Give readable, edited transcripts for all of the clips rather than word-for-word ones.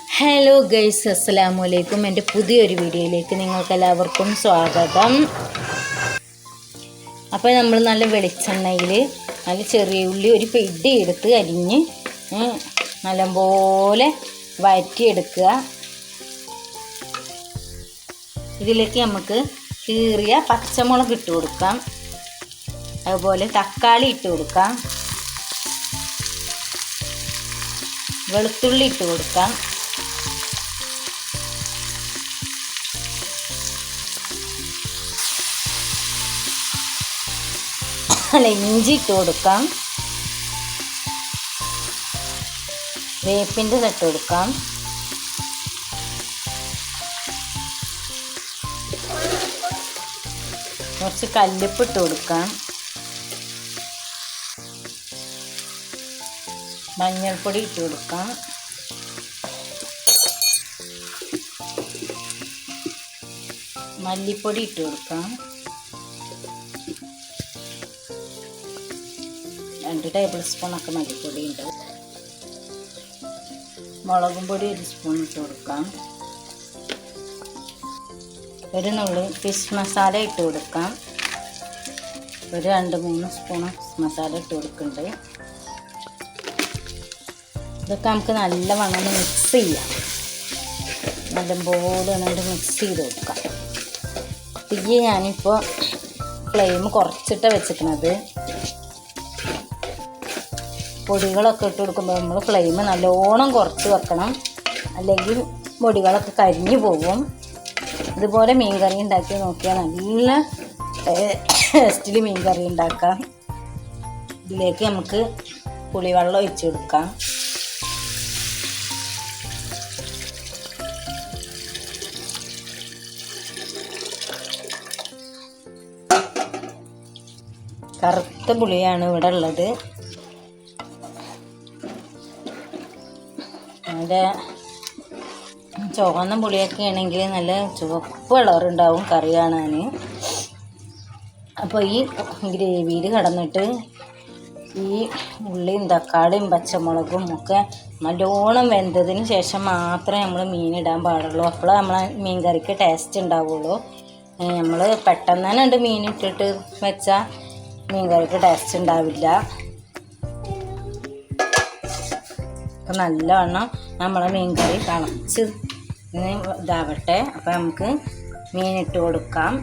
Hello guys, അസ്സലാമു അലൈക്കും. എൻ്റെ പുതിയൊരു വീഡിയോയിലേക്ക് നിങ്ങൾക്കെല്ലാവർക്കും സ്വാഗതം. അപ്പോൾ നമ്മൾ നല്ല വെളിച്ചെണ്ണയിൽ നല്ല ചെറിയ ഉള്ളി ഒരു പിടി എടുത്ത് അരിഞ്ഞ് നല്ലപോലെ വഴറ്റിയെടുക്കുക. ഇതിലേക്ക് നമുക്ക് കീറിയ പച്ചമുളക് ഇട്ട് കൊടുക്കാം, അതുപോലെ തക്കാളി ഇട്ട് കൊടുക്കാം, വെളുത്തുള്ളി ഇട്ട് കൊടുക്കാം, ഇഞ്ചി ഇട്ട് കൊടുക്കാം, വേപ്പിൻ്റെ തട്ട് കൊടുക്കാം, കുറച്ച് കല്ലുപ്പ് ഇട്ട് കൊടുക്കാം, മഞ്ഞൾപ്പൊടി ഇട്ട് കൊടുക്കാം, മല്ലിപ്പൊടി ഇട്ട് കൊടുക്കാം, 2 ടേബിൾ സ്പൂണൊക്കെ മല്ലിപ്പൊടി ഉണ്ട്, മുളകും പൊടി 1 സ്പൂൺ ഇട്ട് കൊടുക്കാം, ഒരു നുള്ളി ഫിഷ് മസാല ഇട്ട് കൊടുക്കാം, ഒരു 2-3 സ്പൂൺ മസാല ഇട്ട് കൊടുക്കുന്നുണ്ട്. ഇതൊക്കെ നമുക്ക് നല്ലവണ്ണം മിക്സ് ചെയ്യാം, നല്ലപോലെ മിക്സ് ചെയ്ത് കൊടുക്കാം. തീ ഞാനിപ്പോൾ ഫ്ലെയിം കുറച്ചിട്ട് വെച്ചിരിക്കുന്നത്. പൊടികളൊക്കെ ഇട്ട് കൊടുക്കുമ്പോൾ നമ്മൾ ഫ്ലെയിം നല്ലോണം കുറച്ച് വെക്കണം, അല്ലെങ്കിൽ പൊടികളൊക്കെ കരിഞ്ഞു പോകും. ഇതുപോലെ മീൻകറി ഉണ്ടാക്കി നോക്കിയാൽ നല്ല ടേസ്റ്റിൽ മീൻകറി ഉണ്ടാക്കാം. ഇതിലേക്ക് നമുക്ക് പുളിവെള്ളം ഒഴിച്ച് കൊടുക്കാം. കറുത്ത പുളിയാണ് ഇവിടെ ഉള്ളത്. അതിൻ്റെ ചുവന്ന പുളിയൊക്കെ ആണെങ്കിൽ നല്ല ചുവപ്പ് കളറുണ്ടാവും കറി കാണാൻ. അപ്പോൾ ഈ ഗ്രേവിയിൽ കിടന്നിട്ട് ഈ ഉള്ളിയും തക്കാളിയും പച്ചമുളകും ഒക്കെ നല്ലോണം വെന്തതിന് ശേഷം മാത്രമേ നമ്മൾ മീനിടാൻ പാടുള്ളൂ. അപ്പോൾ നമ്മളെ മീൻ കറിക്ക് ടേസ്റ്റ് ഉണ്ടാവുള്ളൂ. നമ്മൾ പെട്ടെന്ന് തന്നെ മീനിട്ടിട്ട് വെച്ചാൽ മീൻ കറിക്ക് ടേസ്റ്റ് ഉണ്ടാവില്ല. അപ്പോൾ നല്ലവണ്ണം നമ്മളെ മീൻ കറി തിളച്ച് ഇതാവട്ടെ. അപ്പോൾ നമുക്ക് മീനിട്ട് കൊടുക്കാം.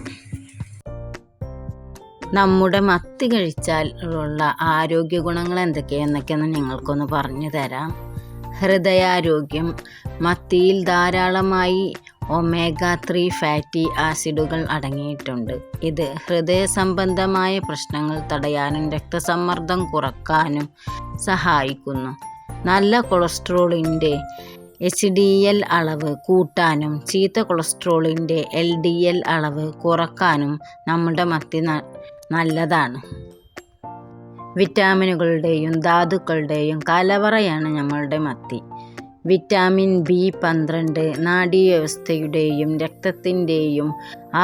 നമ്മുടെ മത്തി കഴിച്ചാൽ ഉള്ള ആരോഗ്യ ഗുണങ്ങൾ എന്തൊക്കെയെന്നൊക്കെയെന്ന് നിങ്ങൾക്കൊന്ന് പറഞ്ഞു തരാം. ഹൃദയാരോഗ്യം. മത്തിയിൽ ധാരാളമായി ഒമേഗ-3 ഫാറ്റി ആസിഡുകൾ അടങ്ങിയിട്ടുണ്ട്. ഇത് ഹൃദയ സംബന്ധമായ പ്രശ്നങ്ങൾ തടയാനും രക്തസമ്മർദ്ദം കുറയ്ക്കാനും സഹായിക്കുന്നു. നല്ല കൊളസ്ട്രോളിൻ്റെ HDL അളവ് കൂട്ടാനും ചീത്ത കൊളസ്ട്രോളിൻ്റെ LDL അളവ് കുറയ്ക്കാനും നമ്മുടെ മത്തി നല്ലതാണ്. വിറ്റാമിനുകളുടെയും ധാതുക്കളുടെയും കലവറയാണ് നമ്മളുടെ മത്തി. വിറ്റാമിൻ B12 നാഡീവ്യവസ്ഥയുടെയും രക്തത്തിൻ്റെയും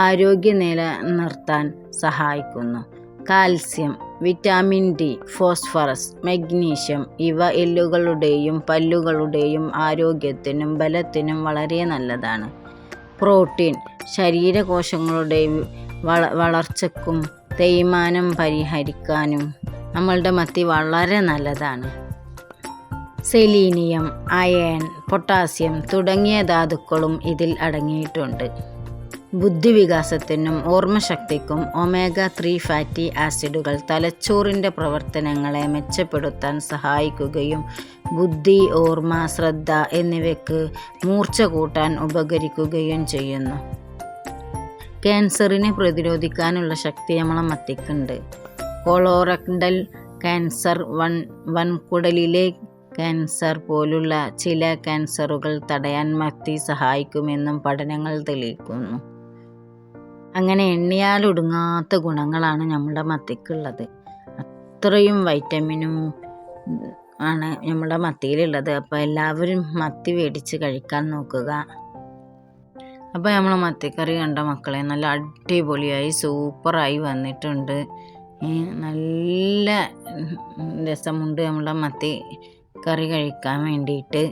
ആരോഗ്യം നിലനിർത്താൻ സഹായിക്കുന്നു. Calcium, vitamin D, phosphorus, magnesium ഇവ എല്ലുകളുടെയും പല്ലുകളുടെയും ആരോഗ്യത്തിനും ബലത്തിനും വളരെ നല്ലതാണ്. പ്രോട്ടീൻ, ശരീരകോശങ്ങളുടെ വളർച്ചയ്ക്കും തേയ്മാനം പരിഹരിക്കാനും നമ്മളുടെ മത്തി വളരെ നല്ലതാണ്. സെലീനിയം, അയൺ, പൊട്ടാസ്യം തുടങ്ങിയ ധാതുക്കളും ഇതിൽ അടങ്ങിയിട്ടുണ്ട്. ബുദ്ധിവികാസത്തിനും ഓർമ്മശക്തിക്കും ഒമേഗ-3 ഫാറ്റി ആസിഡുകൾ തലച്ചോറിൻ്റെ പ്രവർത്തനങ്ങളെ മെച്ചപ്പെടുത്താൻ സഹായിക്കുകയും ബുദ്ധി, ഓർമ്മ, ശ്രദ്ധ എന്നിവയ്ക്ക് മൂർച്ച കൂട്ടാൻ ഉപകരിക്കുകയും ചെയ്യുന്നു. ക്യാൻസറിനെ പ്രതിരോധിക്കാനുള്ള ശക്തി നമ്മളെ മത്തിക്കുണ്ട്. കൊളോറക്ടൽ ക്യാൻസർ, വൻകുടലിലെ ക്യാൻസർ പോലുള്ള ചില ക്യാൻസറുകൾ തടയാൻ മത്തി സഹായിക്കുമെന്നും പഠനങ്ങൾ തെളിയിക്കുന്നു. അങ്ങനെ എണ്ണിയാലൊടുങ്ങാത്ത ഗുണങ്ങളാണ് നമ്മുടെ മത്തിക്കുള്ളത്. അത്രയും വൈറ്റമിനും ആണ് നമ്മുടെ മത്തിയിലുള്ളത്. അപ്പോൾ എല്ലാവരും മത്തി മേടിച്ച് കഴിക്കാൻ നോക്കുക. അപ്പോൾ നമ്മൾ മത്തിക്കറി കണ്ട മക്കളെ നല്ല അടിപൊളിയായി സൂപ്പറായി വന്നിട്ടുണ്ട്. നല്ല രസമുണ്ട് നമ്മുടെ മത്തി കറി കഴിക്കാൻ വേണ്ടിയിട്ട്.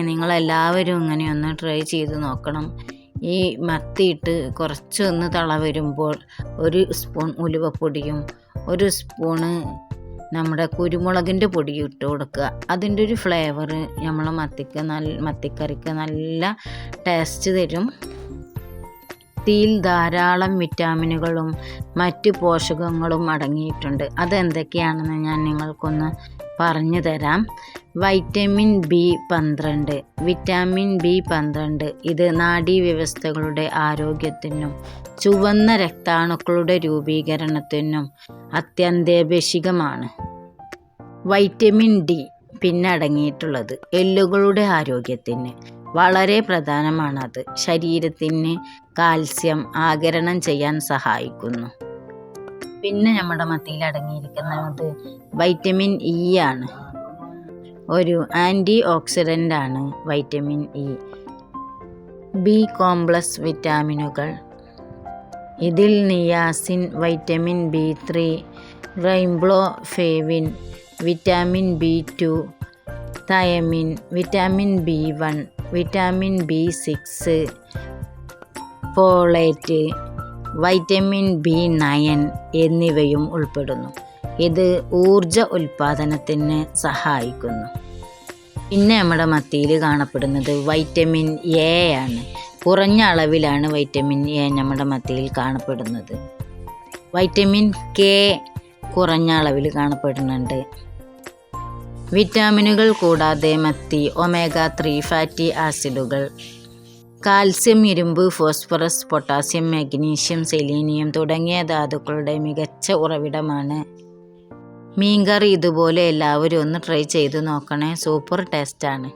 നിങ്ങളെല്ലാവരും ഇങ്ങനെ ഒന്ന് ട്രൈ ചെയ്ത് നോക്കണം. ഈ മത്തിയിട്ട് കുറച്ചൊന്ന് തള വരുമ്പോൾ 1 സ്പൂൺ ഉലുവപ്പൊടിയും 1 സ്പൂണ് നമ്മുടെ കുരുമുളകിൻ്റെ പൊടി ഇട്ട് കൊടുക്കുക. അതിൻ്റെ ഒരു ഫ്ലേവർ നമ്മളെ മത്തിക്കറിക്ക് നല്ല ടേസ്റ്റ് തരും. മത്തിയിൽ ധാരാളം വിറ്റാമിനുകളും മറ്റ് പോഷകങ്ങളും അടങ്ങിയിട്ടുണ്ട്. അതെന്തൊക്കെയാണെന്ന് ഞാൻ നിങ്ങൾക്കൊന്ന് പറഞ്ഞു തരാം. വൈറ്റമിൻ B12, വിറ്റാമിൻ B12 ഇത് നാഡീവ്യവസ്ഥകളുടെ ആരോഗ്യത്തിനും ചുവന്ന രക്താണുക്കളുടെ രൂപീകരണത്തിനും അത്യന്താപേക്ഷിതമാണ്. വൈറ്റമിൻ D പിന്നെ അടങ്ങിയിട്ടുള്ളത് എല്ലുകളുടെ ആരോഗ്യത്തിന് വളരെ പ്രധാനമാണത്. ശരീരത്തിന് കാൽസ്യം ആഗിരണം ചെയ്യാൻ സഹായിക്കുന്നു. പിന്നെ നമ്മുടെ മത്തിയിൽ അടങ്ങിയിരിക്കുന്നത് വൈറ്റമിൻ E ആണ്. ഒരു ആൻറ്റി ഓക്സിഡൻ്റ് ആണ് വൈറ്റമിൻ E. B കോംപ്ലക്സ് വിറ്റാമിനുകൾ ഇതിൽ niacin, vitamin B3, riboflavin, vitamin B2, thiamine, vitamin B1, vitamin B6, folate, vitamin B9 എന്നിവയും ഉൾപ്പെടുന്നു. ഇത് ഊർജ ഉൽപാദനത്തിന് സഹായിക്കുന്നു. പിന്നെ നമ്മുടെ മത്തിയിൽ കാണപ്പെടുന്നത് വൈറ്റമിൻ A ആണ്. കുറഞ്ഞ അളവിലാണ് വൈറ്റമിൻ A നമ്മുടെ മത്തിയിൽ കാണപ്പെടുന്നത്. വൈറ്റമിൻ K കുറഞ്ഞ അളവിൽ കാണപ്പെടുന്നുണ്ട്. വിറ്റാമിനുകൾ കൂടാതെ മത്തി omega-3 ഫാറ്റി ആസിഡുകൾ, കാൽസ്യം, ഇരുമ്പ്, ഫോസ്ഫറസ്, പൊട്ടാസ്യം, മഗ്നീഷ്യം, സെലീനിയം തുടങ്ങിയ ധാതുക്കളുടെ മികച്ച ഉറവിടമാണ്. മീൻകറി ഇതുപോലെ എല്ലാവരും ഒന്ന് ട്രൈ ചെയ്ത് നോക്കണേ. സൂപ്പർ ടേസ്റ്റാണ്.